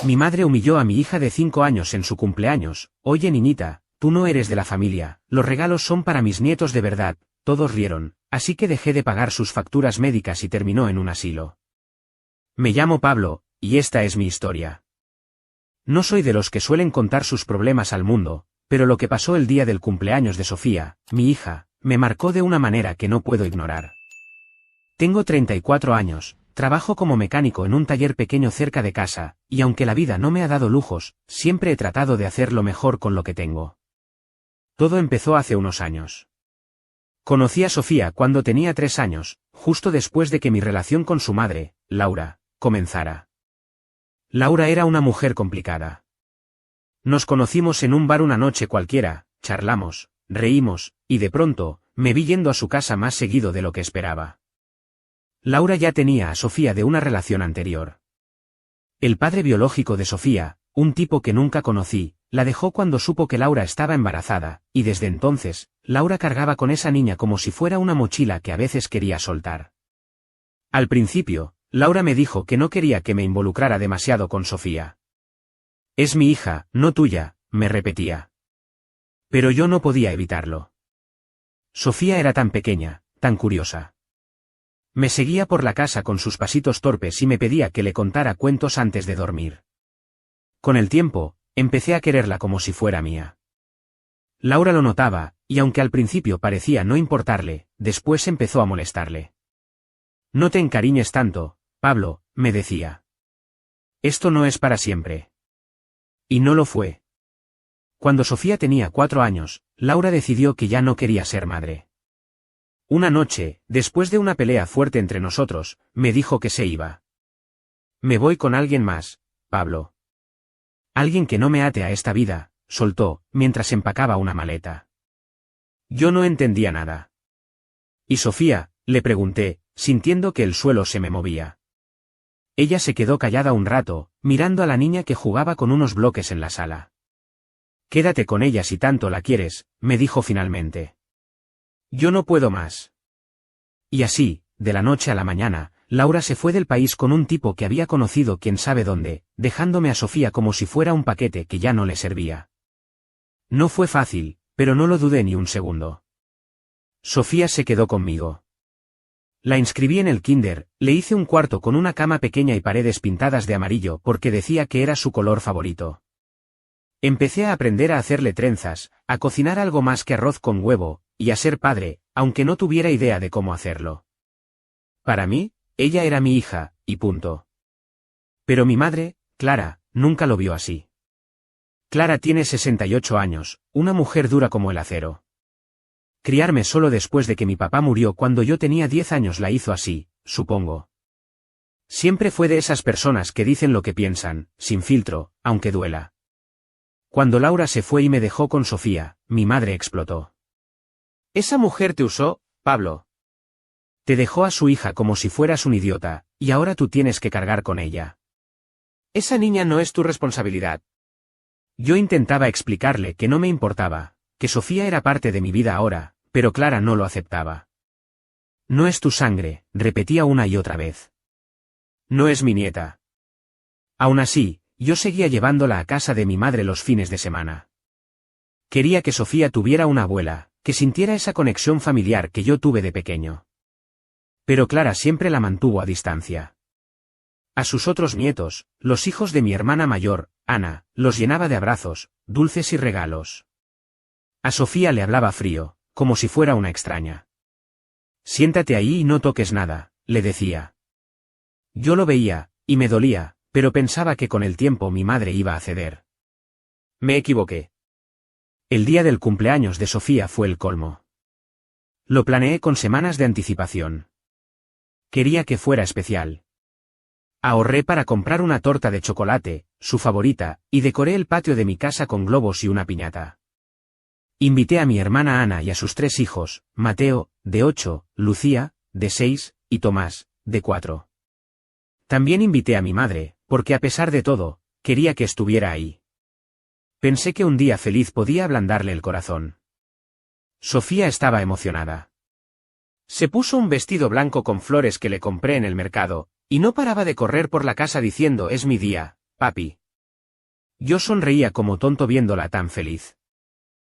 Mi madre humilló a mi hija de 5 años en su cumpleaños. Oye, niñita, tú no eres de la familia, los regalos son para mis nietos de verdad. Todos rieron, así que dejé de pagar sus facturas médicas y terminó en un asilo. Me llamo Pablo, y esta es mi historia. No soy de los que suelen contar sus problemas al mundo, pero lo que pasó el día del cumpleaños de Sofía, mi hija, me marcó de una manera que no puedo ignorar. Tengo 34 años, trabajo como mecánico en un taller pequeño cerca de casa, y aunque la vida no me ha dado lujos, siempre he tratado de hacer lo mejor con lo que tengo. Todo empezó hace unos años. Conocí a Sofía cuando tenía 3 años, justo después de que mi relación con su madre, Laura, comenzara. Laura era una mujer complicada. Nos conocimos en un bar una noche cualquiera, charlamos, reímos, y de pronto, me vi yendo a su casa más seguido de lo que esperaba. Laura ya tenía a Sofía de una relación anterior. El padre biológico de Sofía, un tipo que nunca conocí, la dejó cuando supo que Laura estaba embarazada, y desde entonces, Laura cargaba con esa niña como si fuera una mochila que a veces quería soltar. Al principio, Laura me dijo que no quería que me involucrara demasiado con Sofía. Es mi hija, no tuya, me repetía. Pero yo no podía evitarlo. Sofía era tan pequeña, tan curiosa. Me seguía por la casa con sus pasitos torpes y me pedía que le contara cuentos antes de dormir. Con el tiempo, empecé a quererla como si fuera mía. Laura lo notaba, y aunque al principio parecía no importarle, después empezó a molestarle. No te encariñes tanto, Pablo, me decía. Esto no es para siempre. Y no lo fue. Cuando Sofía tenía 4 años, Laura decidió que ya no quería ser madre. Una noche, después de una pelea fuerte entre nosotros, me dijo que se iba. Me voy con alguien más, Pablo. Alguien que no me ate a esta vida, soltó, mientras empacaba una maleta. Yo no entendía nada. ¿Y Sofía?, le pregunté, sintiendo que el suelo se me movía. Ella se quedó callada un rato, mirando a la niña que jugaba con unos bloques en la sala. Quédate con ella si tanto la quieres, me dijo finalmente. Yo no puedo más. Y así, de la noche a la mañana, Laura se fue del país con un tipo que había conocido quién sabe dónde, dejándome a Sofía como si fuera un paquete que ya no le servía. No fue fácil, pero no lo dudé ni un segundo. Sofía se quedó conmigo. La inscribí en el kinder, le hice un cuarto con una cama pequeña y paredes pintadas de amarillo porque decía que era su color favorito. Empecé a aprender a hacerle trenzas, a cocinar algo más que arroz con huevo, y a ser padre, aunque no tuviera idea de cómo hacerlo. Para mí, ella era mi hija, y punto. Pero mi madre, Clara, nunca lo vio así. Clara tiene 68 años, una mujer dura como el acero. Criarme solo después de que mi papá murió cuando yo tenía 10 años la hizo así, supongo. Siempre fue de esas personas que dicen lo que piensan, sin filtro, aunque duela. Cuando Laura se fue y me dejó con Sofía, mi madre explotó. Esa mujer te usó, Pablo. Te dejó a su hija como si fueras un idiota, y ahora tú tienes que cargar con ella. Esa niña no es tu responsabilidad. Yo intentaba explicarle que no me importaba, que Sofía era parte de mi vida ahora, pero Clara no lo aceptaba. No es tu sangre, repetía una y otra vez. No es mi nieta. Aún así, yo seguía llevándola a casa de mi madre los fines de semana. Quería que Sofía tuviera una abuela, que sintiera esa conexión familiar que yo tuve de pequeño. Pero Clara siempre la mantuvo a distancia. A sus otros nietos, los hijos de mi hermana mayor, Ana, los llenaba de abrazos, dulces y regalos. A Sofía le hablaba frío, como si fuera una extraña. Siéntate ahí y no toques nada, le decía. Yo lo veía, y me dolía, pero pensaba que con el tiempo mi madre iba a ceder. Me equivoqué. El día del cumpleaños de Sofía fue el colmo. Lo planeé con semanas de anticipación. Quería que fuera especial. Ahorré para comprar una torta de chocolate, su favorita, y decoré el patio de mi casa con globos y una piñata. Invité a mi hermana Ana y a sus 3 hijos, Mateo, de 8, Lucía, de 6, y Tomás, de 4. También invité a mi madre, porque a pesar de todo, quería que estuviera ahí. Pensé que un día feliz podía ablandarle el corazón. Sofía estaba emocionada. Se puso un vestido blanco con flores que le compré en el mercado, y no paraba de correr por la casa diciendo: «Es mi día, papi». Yo sonreía como tonto viéndola tan feliz.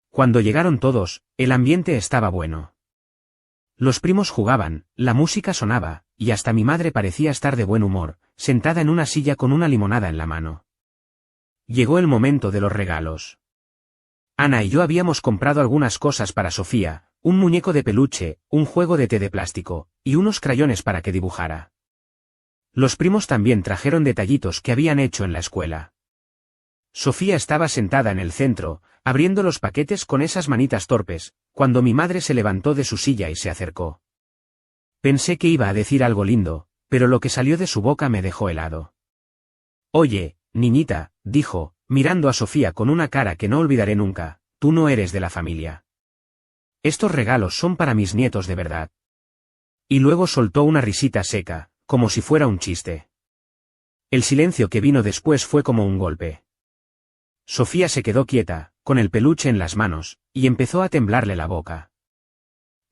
Cuando llegaron todos, el ambiente estaba bueno. Los primos jugaban, la música sonaba, y hasta mi madre parecía estar de buen humor, sentada en una silla con una limonada en la mano. Llegó el momento de los regalos. Ana y yo habíamos comprado algunas cosas para Sofía, un muñeco de peluche, un juego de té de plástico, y unos crayones para que dibujara. Los primos también trajeron detallitos que habían hecho en la escuela. Sofía estaba sentada en el centro, abriendo los paquetes con esas manitas torpes, cuando mi madre se levantó de su silla y se acercó. Pensé que iba a decir algo lindo, pero lo que salió de su boca me dejó helado. Oye, niñita, dijo, mirando a Sofía con una cara que no olvidaré nunca, tú no eres de la familia. Estos regalos son para mis nietos de verdad. Y luego soltó una risita seca, como si fuera un chiste. El silencio que vino después fue como un golpe. Sofía se quedó quieta, con el peluche en las manos, y empezó a temblarle la boca.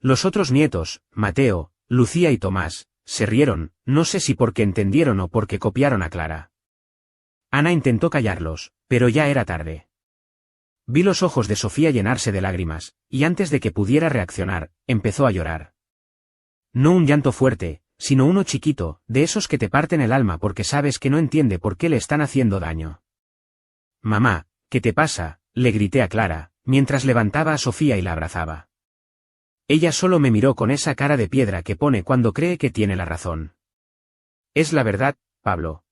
Los otros nietos, Mateo, Lucía y Tomás, se rieron, no sé si porque entendieron o porque copiaron a Clara. Ana intentó callarlos, pero ya era tarde. Vi los ojos de Sofía llenarse de lágrimas, y antes de que pudiera reaccionar, empezó a llorar. No un llanto fuerte, sino uno chiquito, de esos que te parten el alma porque sabes que no entiende por qué le están haciendo daño. Mamá, ¿qué te pasa?, le grité a Clara, mientras levantaba a Sofía y la abrazaba. Ella solo me miró con esa cara de piedra que pone cuando cree que tiene la razón. Es la verdad, Pablo.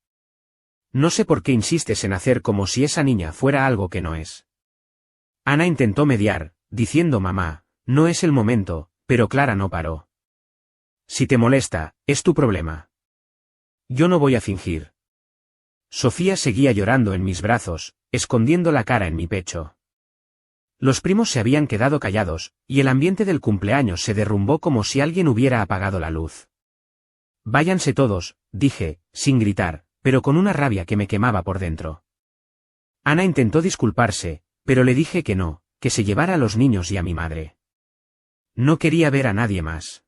No sé por qué insistes en hacer como si esa niña fuera algo que no es. Ana intentó mediar, diciendo mamá, no es el momento, pero Clara no paró. Si te molesta, es tu problema. Yo no voy a fingir. Sofía seguía llorando en mis brazos, escondiendo la cara en mi pecho. Los primos se habían quedado callados, y el ambiente del cumpleaños se derrumbó como si alguien hubiera apagado la luz. Váyanse todos, dije, sin gritar, pero con una rabia que me quemaba por dentro. Ana intentó disculparse, pero le dije que no, que se llevara a los niños y a mi madre. No quería ver a nadie más.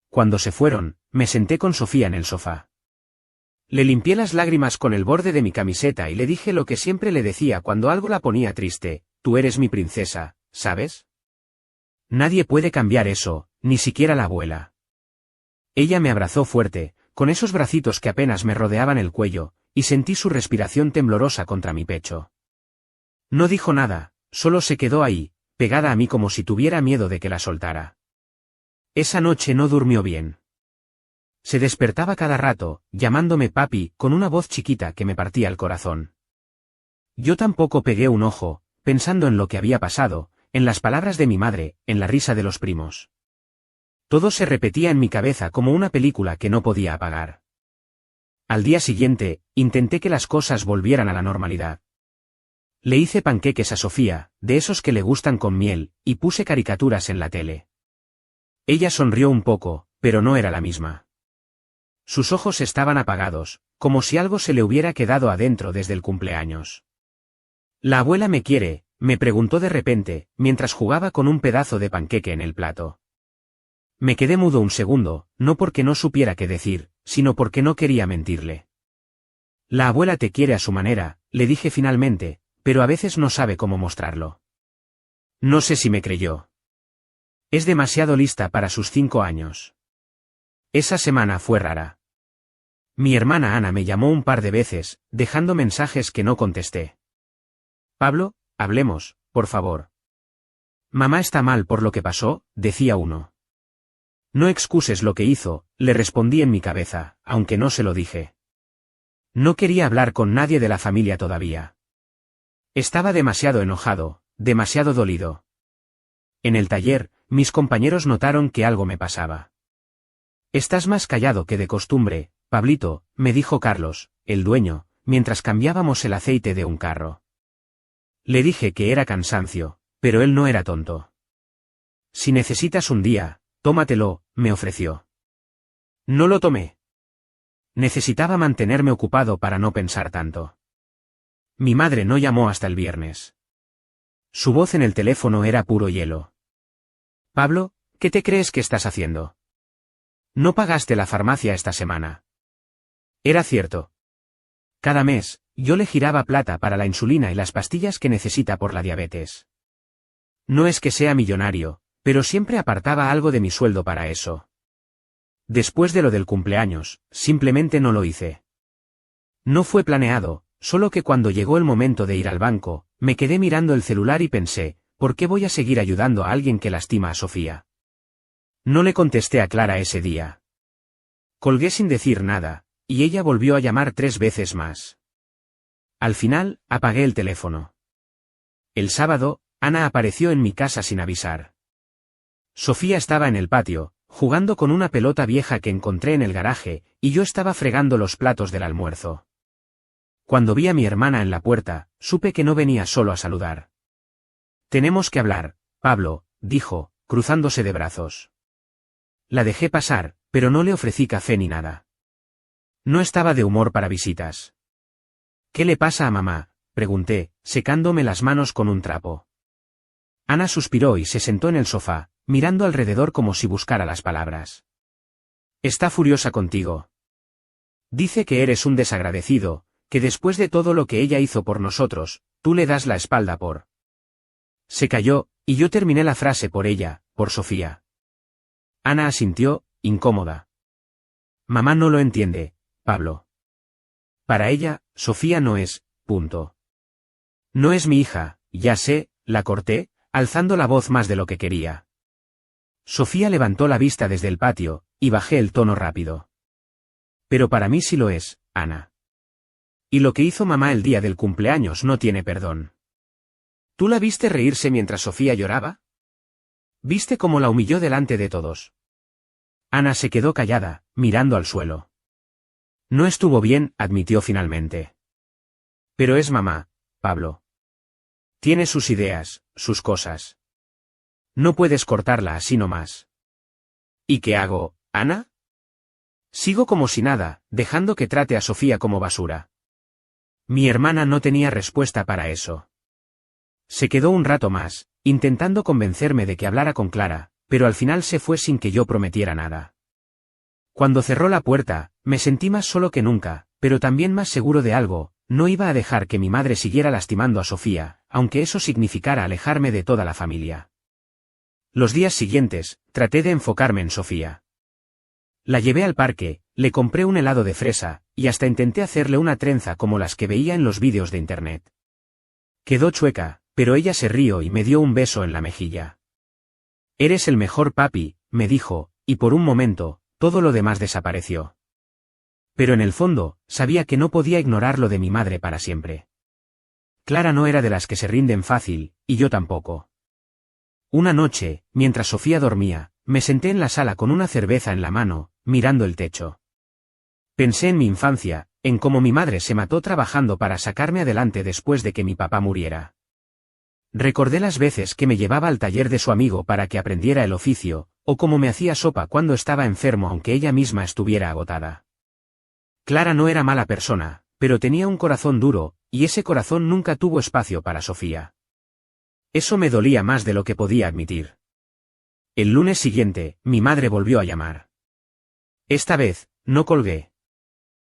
Cuando se fueron, me senté con Sofía en el sofá. Le limpié las lágrimas con el borde de mi camiseta y le dije lo que siempre le decía cuando algo la ponía triste, tú eres mi princesa, ¿sabes? Nadie puede cambiar eso, ni siquiera la abuela. Ella me abrazó fuerte, con esos bracitos que apenas me rodeaban el cuello, y sentí su respiración temblorosa contra mi pecho. No dijo nada, solo se quedó ahí, pegada a mí como si tuviera miedo de que la soltara. Esa noche no durmió bien. Se despertaba cada rato, llamándome papi, con una voz chiquita que me partía el corazón. Yo tampoco pegué un ojo, pensando en lo que había pasado, en las palabras de mi madre, en la risa de los primos. Todo se repetía en mi cabeza como una película que no podía apagar. Al día siguiente, intenté que las cosas volvieran a la normalidad. Le hice panqueques a Sofía, de esos que le gustan con miel, y puse caricaturas en la tele. Ella sonrió un poco, pero no era la misma. Sus ojos estaban apagados, como si algo se le hubiera quedado adentro desde el cumpleaños. ¿La abuela me quiere?, me preguntó de repente, mientras jugaba con un pedazo de panqueque en el plato. Me quedé mudo un segundo, no porque no supiera qué decir, sino porque no quería mentirle. La abuela te quiere a su manera, le dije finalmente, pero a veces no sabe cómo mostrarlo. No sé si me creyó. Es demasiado lista para sus 5 años. Esa semana fue rara. Mi hermana Ana me llamó un par de veces, dejando mensajes que no contesté. Pablo, hablemos, por favor. Mamá está mal por lo que pasó, decía uno. No excuses lo que hizo, le respondí en mi cabeza, aunque no se lo dije. No quería hablar con nadie de la familia todavía. Estaba demasiado enojado, demasiado dolido. En el taller, mis compañeros notaron que algo me pasaba. Estás más callado que de costumbre, Pablito, me dijo Carlos, el dueño, mientras cambiábamos el aceite de un carro. Le dije que era cansancio, pero él no era tonto. Si necesitas un día, tómatelo, me ofreció. No lo tomé. Necesitaba mantenerme ocupado para no pensar tanto. Mi madre no llamó hasta el viernes. Su voz en el teléfono era puro hielo. Pablo, ¿qué te crees que estás haciendo? No pagaste la farmacia esta semana. Era cierto. Cada mes, Yo le giraba plata para la insulina y las pastillas que necesita por la diabetes. No es que sea millonario, pero siempre apartaba algo de mi sueldo para eso. Después de lo del cumpleaños, simplemente no lo hice. No fue planeado, solo que cuando llegó el momento de ir al banco, me quedé mirando el celular y pensé, ¿por qué voy a seguir ayudando a alguien que lastima a Sofía? No le contesté a Clara ese día. Colgué sin decir nada, y ella volvió a llamar 3 veces más. Al final, apagué el teléfono. El sábado, Ana apareció en mi casa sin avisar. Sofía estaba en el patio, jugando con una pelota vieja que encontré en el garaje, y yo estaba fregando los platos del almuerzo. Cuando vi a mi hermana en la puerta, supe que no venía solo a saludar. «Tenemos que hablar, Pablo», dijo, cruzándose de brazos. La dejé pasar, pero no le ofrecí café ni nada. No estaba de humor para visitas. «¿Qué le pasa a mamá?», pregunté, secándome las manos con un trapo. Ana suspiró y se sentó en el sofá, mirando alrededor como si buscara las palabras. «Está furiosa contigo. Dice que eres un desagradecido, que después de todo lo que ella hizo por nosotros, tú le das la espalda por...». Se calló, y yo terminé la frase por ella, por Sofía. Ana asintió, incómoda. «Mamá no lo entiende, Pablo. Para ella, Sofía no es, punto. No es mi hija, ya sé», la corté, alzando la voz más de lo que quería. Sofía levantó la vista desde el patio, y bajé el tono rápido. «Pero para mí sí lo es, Ana. Y lo que hizo mamá el día del cumpleaños no tiene perdón. ¿Tú la viste reírse mientras Sofía lloraba? ¿Viste cómo la humilló delante de todos?» Ana se quedó callada, mirando al suelo. «No estuvo bien», admitió finalmente. «Pero es mamá, Pablo. Tiene sus ideas, sus cosas. No puedes cortarla así nomás». «¿Y qué hago, Ana? Sigo como si nada, dejando que trate a Sofía como basura». Mi hermana no tenía respuesta para eso. Se quedó un rato más, intentando convencerme de que hablara con Clara, pero al final se fue sin que yo prometiera nada. Cuando cerró la puerta, me sentí más solo que nunca, pero también más seguro de algo: no iba a dejar que mi madre siguiera lastimando a Sofía, aunque eso significara alejarme de toda la familia. Los días siguientes, traté de enfocarme en Sofía. La llevé al parque, le compré un helado de fresa, y hasta intenté hacerle una trenza como las que veía en los vídeos de internet. Quedó chueca, pero ella se rió y me dio un beso en la mejilla. «Eres el mejor papi», me dijo, y por un momento, todo lo demás desapareció. Pero en el fondo, sabía que no podía ignorar lo de mi madre para siempre. Clara no era de las que se rinden fácil, y yo tampoco. Una noche, mientras Sofía dormía, me senté en la sala con una cerveza en la mano, mirando el techo. Pensé en mi infancia, en cómo mi madre se mató trabajando para sacarme adelante después de que mi papá muriera. Recordé las veces que me llevaba al taller de su amigo para que aprendiera el oficio, o cómo me hacía sopa cuando estaba enfermo aunque ella misma estuviera agotada. Clara no era mala persona, pero tenía un corazón duro, y ese corazón nunca tuvo espacio para Sofía. Eso me dolía más de lo que podía admitir. El lunes siguiente, mi madre volvió a llamar. Esta vez, no colgué.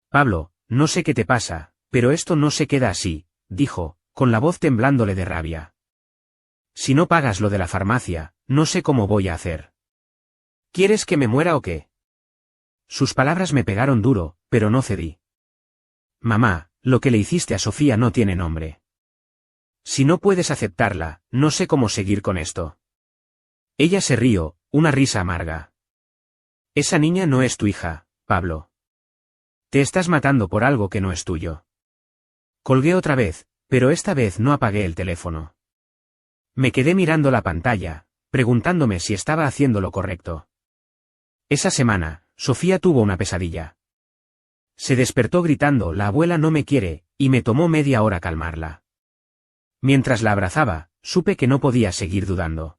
«Pablo, no sé qué te pasa, pero esto no se queda así», dijo, con la voz temblándole de rabia. «Si no pagas lo de la farmacia, no sé cómo voy a hacer. ¿Quieres que me muera o qué?». Sus palabras me pegaron duro, pero no cedí. «Mamá, lo que le hiciste a Sofía no tiene nombre. Si no puedes aceptarla, no sé cómo seguir con esto». Ella se rió, una risa amarga. «Esa niña no es tu hija, Pablo. Te estás matando por algo que no es tuyo». Colgué otra vez, pero esta vez no apagué el teléfono. Me quedé mirando la pantalla, preguntándome si estaba haciendo lo correcto. Esa semana, Sofía tuvo una pesadilla. Se despertó gritando: «La abuela no me quiere», y me tomó media hora calmarla. Mientras la abrazaba, supe que no podía seguir dudando.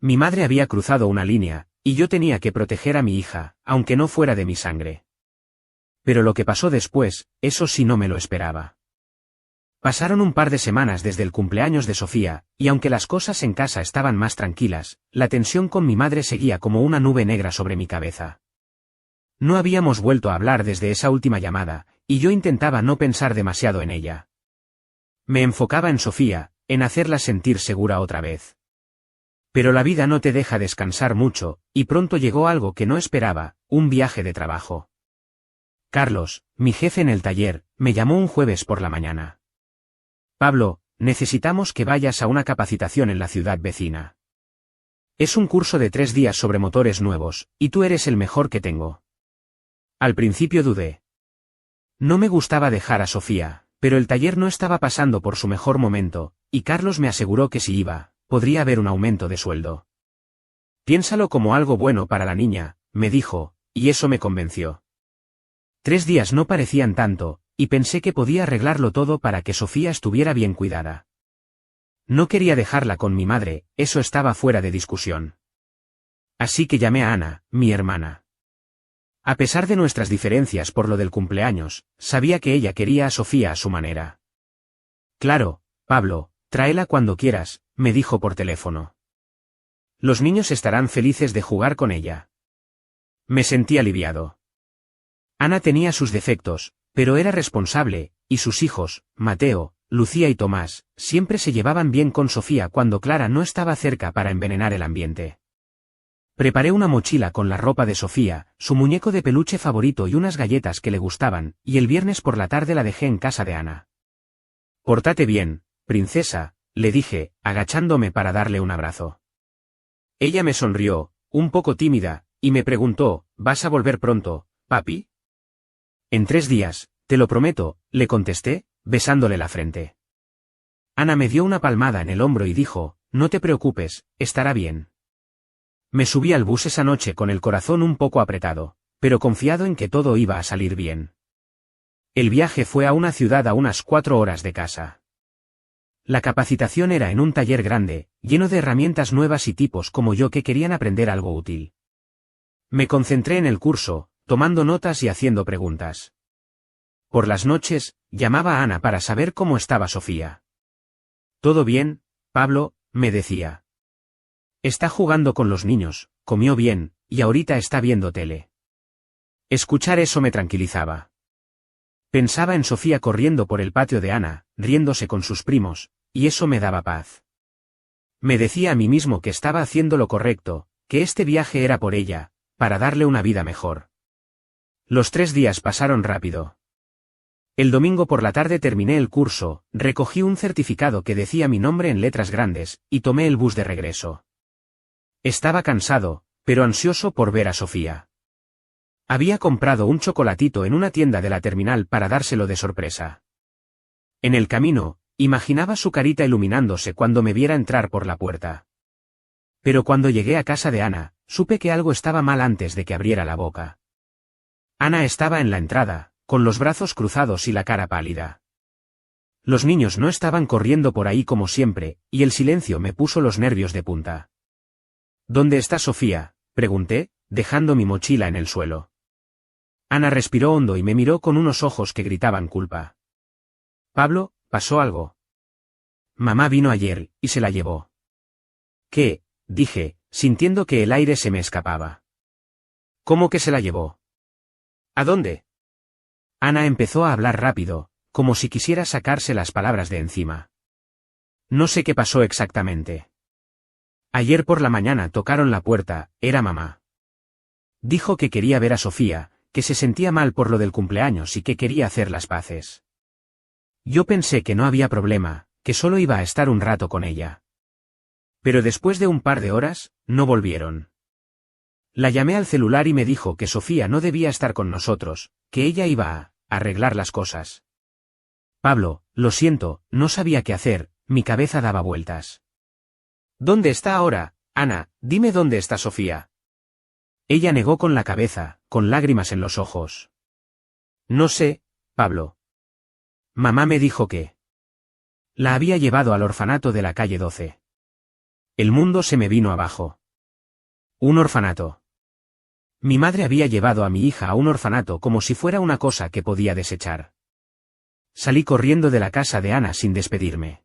Mi madre había cruzado una línea, y yo tenía que proteger a mi hija, aunque no fuera de mi sangre. Pero lo que pasó después, eso sí no me lo esperaba. Pasaron un par de semanas desde el cumpleaños de Sofía, y aunque las cosas en casa estaban más tranquilas, la tensión con mi madre seguía como una nube negra sobre mi cabeza. No habíamos vuelto a hablar desde esa última llamada, y yo intentaba no pensar demasiado en ella. Me enfocaba en Sofía, en hacerla sentir segura otra vez. Pero la vida no te deja descansar mucho, y pronto llegó algo que no esperaba, un viaje de trabajo. Carlos, mi jefe en el taller, me llamó un jueves por la mañana. Pablo, necesitamos que vayas a una capacitación en la ciudad vecina. Es un curso de 3 días sobre motores nuevos, y tú eres el mejor que tengo. Al principio dudé. No me gustaba dejar a Sofía, pero el taller no estaba pasando por su mejor momento, y Carlos me aseguró que si iba, podría haber un aumento de sueldo. Piénsalo como algo bueno para la niña, me dijo, y eso me convenció. 3 días no parecían tanto, y pensé que podía arreglarlo todo para que Sofía estuviera bien cuidada. No quería dejarla con mi madre, eso estaba fuera de discusión. Así que llamé a Ana, mi hermana. A pesar de nuestras diferencias por lo del cumpleaños, sabía que ella quería a Sofía a su manera. Claro, Pablo, tráela cuando quieras, me dijo por teléfono. Los niños estarán felices de jugar con ella. Me sentí aliviado. Ana tenía sus defectos, pero era responsable, y sus hijos, Mateo, Lucía y Tomás, siempre se llevaban bien con Sofía cuando Clara no estaba cerca para envenenar el ambiente. Preparé una mochila con la ropa de Sofía, su muñeco de peluche favorito y unas galletas que le gustaban, y el viernes por la tarde la dejé en casa de Ana. Pórtate bien, princesa, le dije, agachándome para darle un abrazo. Ella me sonrió, un poco tímida, y me preguntó, ¿vas a volver pronto, papi? En 3 días, te lo prometo, le contesté, besándole la frente. Ana me dio una palmada en el hombro y dijo, no te preocupes, estará bien. Me subí al bus esa noche con el corazón un poco apretado, pero confiado en que todo iba a salir bien. El viaje fue a una ciudad a unas 4 horas de casa. La capacitación era en un taller grande, lleno de herramientas nuevas y tipos como yo que querían aprender algo útil. Me concentré en el curso, tomando notas y haciendo preguntas. Por las noches, llamaba a Ana para saber cómo estaba Sofía. ¿Todo bien, Pablo?, me decía. Está jugando con los niños, comió bien, y ahorita está viendo tele. Escuchar eso me tranquilizaba. Pensaba en Sofía corriendo por el patio de Ana, riéndose con sus primos, y eso me daba paz. Me decía a mí mismo que estaba haciendo lo correcto, que este viaje era por ella, para darle una vida mejor. Los 3 días pasaron rápido. El domingo por la tarde terminé el curso, recogí un certificado que decía mi nombre en letras grandes, y tomé el bus de regreso. Estaba cansado, pero ansioso por ver a Sofía. Había comprado un chocolatito en una tienda de la terminal para dárselo de sorpresa. En el camino, imaginaba su carita iluminándose cuando me viera entrar por la puerta. Pero cuando llegué a casa de Ana, supe que algo estaba mal antes de que abriera la boca. Ana estaba en la entrada, con los brazos cruzados y la cara pálida. Los niños no estaban corriendo por ahí como siempre, y el silencio me puso los nervios de punta. ¿Dónde está Sofía?, pregunté, dejando mi mochila en el suelo. Ana respiró hondo y me miró con unos ojos que gritaban culpa. Pablo, ¿pasó algo? Mamá vino ayer, y se la llevó. ¿Qué?, dije, sintiendo que el aire se me escapaba. ¿Cómo que se la llevó? ¿A dónde? Ana empezó a hablar rápido, como si quisiera sacarse las palabras de encima. No sé qué pasó exactamente. Ayer por la mañana tocaron la puerta, era mamá. Dijo que quería ver a Sofía, que se sentía mal por lo del cumpleaños y que quería hacer las paces. Yo pensé que no había problema, que solo iba a estar un rato con ella. Pero después de un par de horas, no volvieron. La llamé al celular y me dijo que Sofía no debía estar con nosotros, que ella iba a arreglar las cosas. Pablo, lo siento, no sabía qué hacer, mi cabeza daba vueltas. ¿Dónde está ahora, Ana? Dime dónde está Sofía. Ella negó con la cabeza, con lágrimas en los ojos. No sé, Pablo. Mamá me dijo que la había llevado al orfanato de la calle 12. El mundo se me vino abajo. Un orfanato. Mi madre había llevado a mi hija a un orfanato como si fuera una cosa que podía desechar. Salí corriendo de la casa de Ana sin despedirme.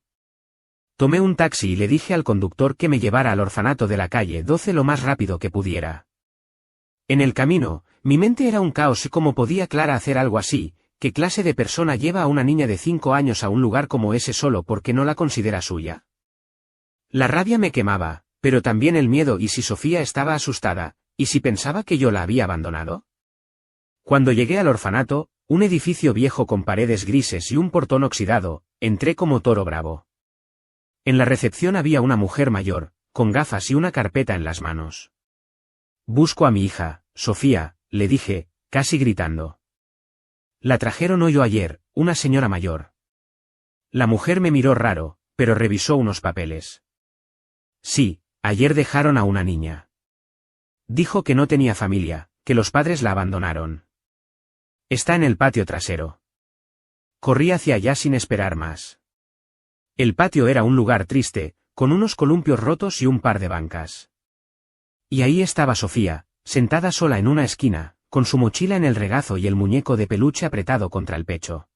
Tomé un taxi y le dije al conductor que me llevara al orfanato de la calle 12 lo más rápido que pudiera. En el camino, mi mente era un caos y cómo podía Clara hacer algo así, ¿qué clase de persona lleva a una niña de 5 años a un lugar como ese solo porque no la considera suya? La rabia me quemaba, pero también el miedo. ¿Y si Sofía estaba asustada? ¿Y si pensaba que yo la había abandonado? Cuando llegué al orfanato, un edificio viejo con paredes grises y un portón oxidado, entré como toro bravo. En la recepción había una mujer mayor, con gafas y una carpeta en las manos. Busco a mi hija, Sofía, le dije, casi gritando. La trajeron hoy o ayer, una señora mayor. La mujer me miró raro, pero revisó unos papeles. Sí, ayer dejaron a una niña. Dijo que no tenía familia, que los padres la abandonaron. Está en el patio trasero. Corrí hacia allá sin esperar más. El patio era un lugar triste, con unos columpios rotos y un par de bancas. Y ahí estaba Sofía, sentada sola en una esquina, con su mochila en el regazo y el muñeco de peluche apretado contra el pecho.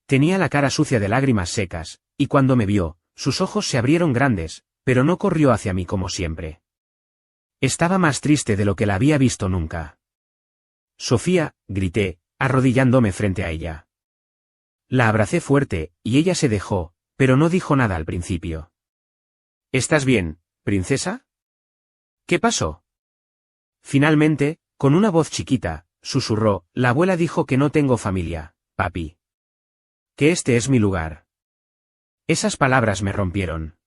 Tenía la cara sucia de lágrimas secas, y cuando me vio, sus ojos se abrieron grandes, pero no corrió hacia mí como siempre. Estaba más triste de lo que la había visto nunca. Sofía, grité, arrodillándome frente a ella. La abracé fuerte, y ella se dejó, pero no dijo nada al principio. ¿Estás bien, princesa? ¿Qué pasó? Finalmente, con una voz chiquita, susurró, la abuela dijo que no tengo familia, papi. Que este es mi lugar. Esas palabras me rompieron.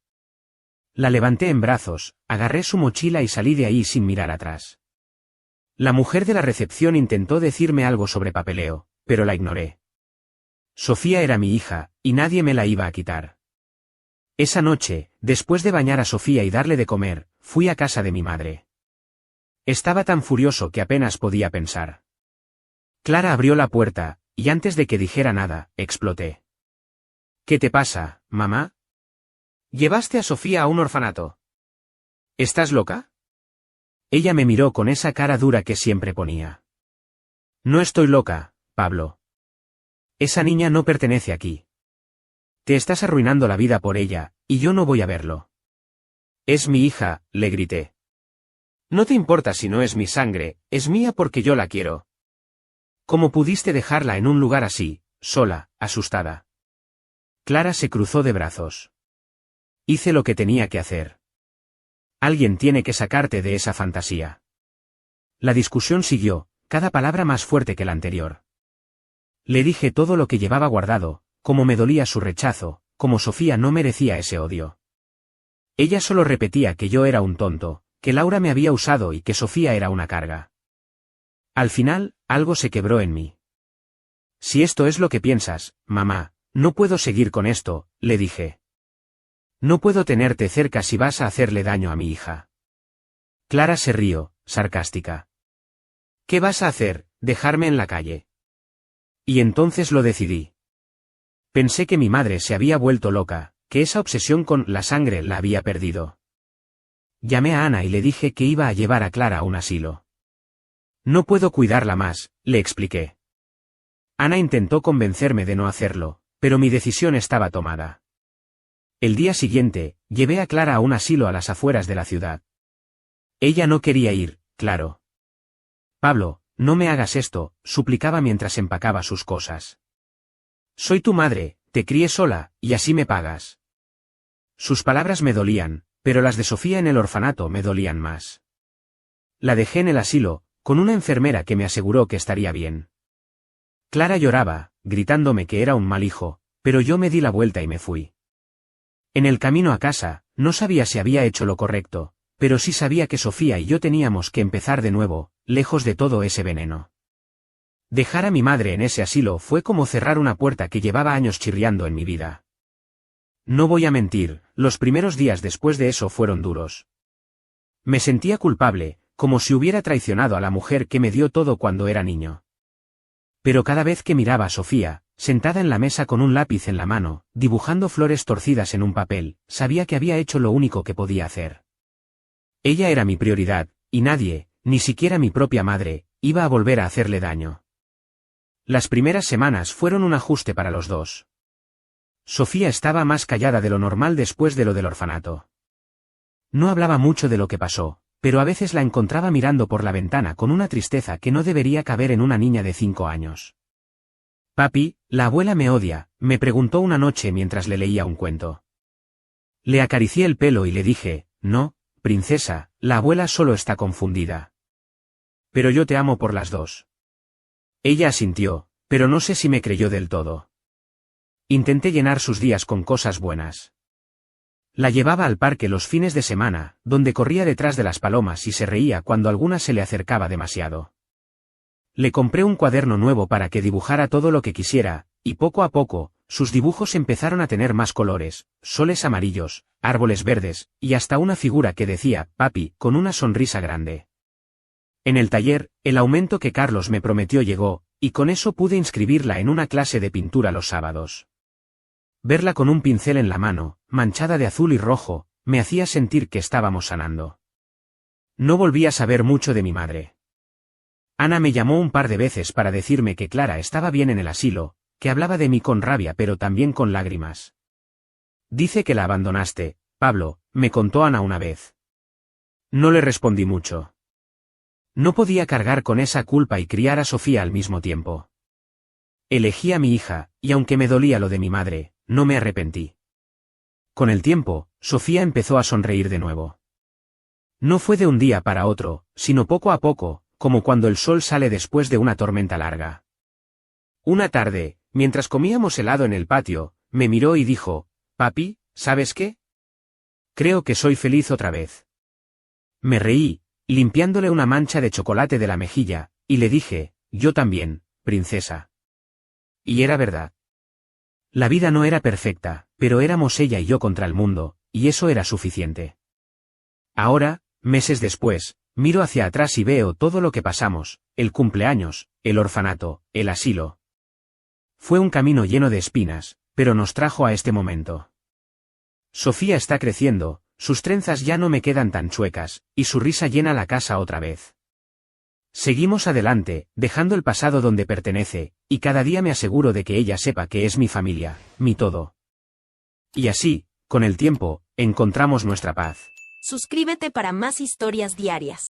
La levanté en brazos, agarré su mochila y salí de ahí sin mirar atrás. La mujer de la recepción intentó decirme algo sobre papeleo, pero la ignoré. Sofía era mi hija, y nadie me la iba a quitar. Esa noche, después de bañar a Sofía y darle de comer, fui a casa de mi madre. Estaba tan furioso que apenas podía pensar. Clara abrió la puerta, y antes de que dijera nada, exploté. ¿Qué te pasa, mamá? ¿Llevaste a Sofía a un orfanato? ¿Estás loca? Ella me miró con esa cara dura que siempre ponía. No estoy loca, Pablo. Esa niña no pertenece aquí. Te estás arruinando la vida por ella, y yo no voy a verlo. Es mi hija, le grité. No te importa si no es mi sangre, es mía porque yo la quiero. ¿Cómo pudiste dejarla en un lugar así, sola, asustada? Clara se cruzó de brazos. Hice lo que tenía que hacer. Alguien tiene que sacarte de esa fantasía. La discusión siguió, cada palabra más fuerte que la anterior. Le dije todo lo que llevaba guardado, cómo me dolía su rechazo, cómo Sofía no merecía ese odio. Ella solo repetía que yo era un tonto, que Laura me había usado y que Sofía era una carga. Al final, algo se quebró en mí. Si esto es lo que piensas, mamá, no puedo seguir con esto, le dije. No puedo tenerte cerca si vas a hacerle daño a mi hija. Clara se rió, sarcástica. ¿Qué vas a hacer, dejarme en la calle? Y entonces lo decidí. Pensé que mi madre se había vuelto loca, que esa obsesión con la sangre la había perdido. Llamé a Ana y le dije que iba a llevar a Clara a un asilo. No puedo cuidarla más, le expliqué. Ana intentó convencerme de no hacerlo, pero mi decisión estaba tomada. El día siguiente, llevé a Clara a un asilo a las afueras de la ciudad. Ella no quería ir, claro. Pablo, no me hagas esto, suplicaba mientras empacaba sus cosas. Soy tu madre, te crié sola, y así me pagas. Sus palabras me dolían, pero las de Sofía en el orfanato me dolían más. La dejé en el asilo, con una enfermera que me aseguró que estaría bien. Clara lloraba, gritándome que era un mal hijo, pero yo me di la vuelta y me fui. En el camino a casa, no sabía si había hecho lo correcto, pero sí sabía que Sofía y yo teníamos que empezar de nuevo, lejos de todo ese veneno. Dejar a mi madre en ese asilo fue como cerrar una puerta que llevaba años chirriando en mi vida. No voy a mentir, los primeros días después de eso fueron duros. Me sentía culpable, como si hubiera traicionado a la mujer que me dio todo cuando era niño. Pero cada vez que miraba a Sofía, sentada en la mesa con un lápiz en la mano, dibujando flores torcidas en un papel, sabía que había hecho lo único que podía hacer. Ella era mi prioridad, y nadie, ni siquiera mi propia madre, iba a volver a hacerle daño. Las primeras semanas fueron un ajuste para los dos. Sofía estaba más callada de lo normal después de lo del orfanato. No hablaba mucho de lo que pasó, pero a veces la encontraba mirando por la ventana con una tristeza que no debería caber en una niña de 5 años. Papi, la abuela me odia, me preguntó una noche mientras le leía un cuento. Le acaricié el pelo y le dije, no, princesa, la abuela solo está confundida. Pero yo te amo por las dos. Ella asintió, pero no sé si me creyó del todo. Intenté llenar sus días con cosas buenas. La llevaba al parque los fines de semana, donde corría detrás de las palomas y se reía cuando alguna se le acercaba demasiado. Le compré un cuaderno nuevo para que dibujara todo lo que quisiera, y poco a poco, sus dibujos empezaron a tener más colores, soles amarillos, árboles verdes, y hasta una figura que decía, papi, con una sonrisa grande. En el taller, el aumento que Carlos me prometió llegó, y con eso pude inscribirla en una clase de pintura los sábados. Verla con un pincel en la mano, manchada de azul y rojo, me hacía sentir que estábamos sanando. No volví a saber mucho de mi madre. Ana me llamó un par de veces para decirme que Clara estaba bien en el asilo, que hablaba de mí con rabia pero también con lágrimas. Dice que la abandonaste, Pablo, me contó Ana una vez. No le respondí mucho. No podía cargar con esa culpa y criar a Sofía al mismo tiempo. Elegí a mi hija, y aunque me dolía lo de mi madre, no me arrepentí. Con el tiempo, Sofía empezó a sonreír de nuevo. No fue de un día para otro, sino poco a poco, como cuando el sol sale después de una tormenta larga. Una tarde, mientras comíamos helado en el patio, me miró y dijo, papi, ¿sabes qué? Creo que soy feliz otra vez. Me reí, limpiándole una mancha de chocolate de la mejilla, y le dije, yo también, princesa. Y era verdad. La vida no era perfecta, pero éramos ella y yo contra el mundo, y eso era suficiente. Ahora, meses después, miro hacia atrás y veo todo lo que pasamos, el cumpleaños, el orfanato, el asilo. Fue un camino lleno de espinas, pero nos trajo a este momento. Sofía está creciendo, sus trenzas ya no me quedan tan chuecas, y su risa llena la casa otra vez. Seguimos adelante, dejando el pasado donde pertenece, y cada día me aseguro de que ella sepa que es mi familia, mi todo. Y así, con el tiempo, encontramos nuestra paz. Suscríbete para más historias diarias.